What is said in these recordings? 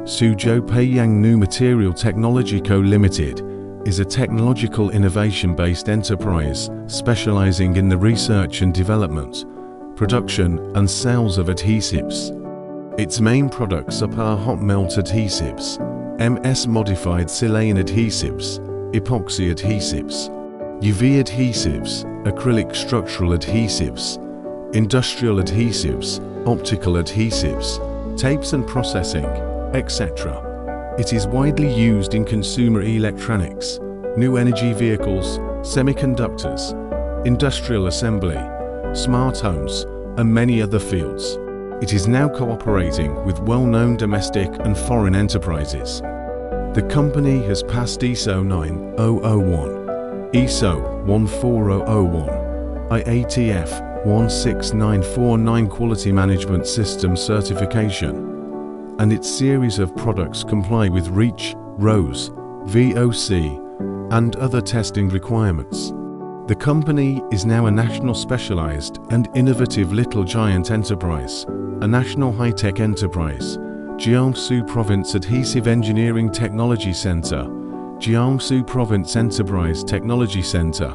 Suzhou PeiYang New Material Technology Co. Limited is a technological innovation-based enterprise specializing in the research and development, production and sales of adhesives. Its main products are hot melt adhesives, MS-modified silane adhesives, epoxy adhesives, UV adhesives, acrylic structural adhesives, industrial adhesives, optical adhesives, tapes and processing, etc. It is widely used in consumer electronics, new energy vehicles, semiconductors, industrial assembly, smart homes, and many other fields. It is now cooperating with well-known domestic and foreign enterprises. The company has passed ISO 9001, ISO 14001, IATF 16949 Quality Management System certification, and its series of products comply with REACH, RoHS, VOC, and other testing requirements. The company is now a national specialized and innovative little giant enterprise, a national high-tech enterprise, Jiangsu Province Adhesive Engineering Technology Center, Jiangsu Province Enterprise Technology Center,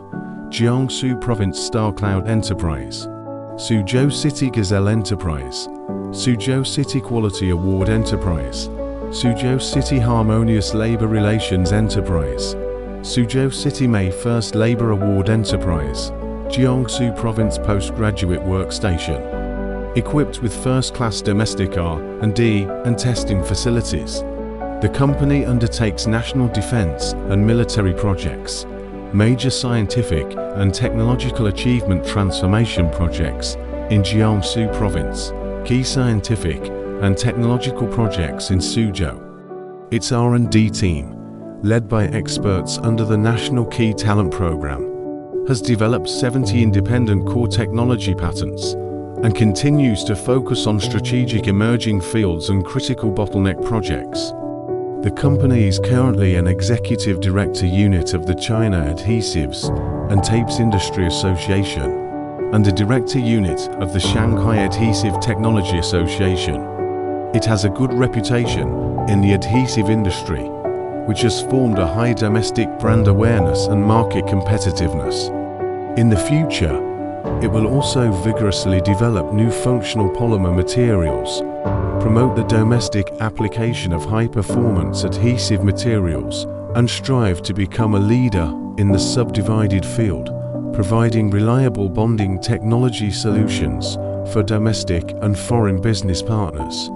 Jiangsu Province Star Cloud Enterprise, Suzhou City Gazelle Enterprise, Suzhou City Quality Award Enterprise, Suzhou City Harmonious Labor Relations Enterprise, Suzhou City May 1st Labor Award Enterprise, Jiangsu Province Postgraduate Workstation. Equipped with first-class domestic R&D and testing facilities, the company undertakes national defense and military projects, major scientific and technological achievement transformation projects in Jiangsu Province, key scientific and technological projects in Suzhou. Its R&D team, led by experts under the National Key Talent Program, has developed 70 independent core technology patents and continues to focus on strategic emerging fields and critical bottleneck projects. The company is currently an executive director unit of the China Adhesives and Tapes Industry Association and a director unit of the Shanghai Adhesive Technology Association. It has a good reputation in the adhesive industry, which has formed a high domestic brand awareness and market competitiveness. In the future, it will also vigorously develop new functional polymer materials, promote the domestic application of high-performance adhesive materials, and strive to become a leader in the subdivided field, providing reliable bonding technology solutions for domestic and foreign business partners.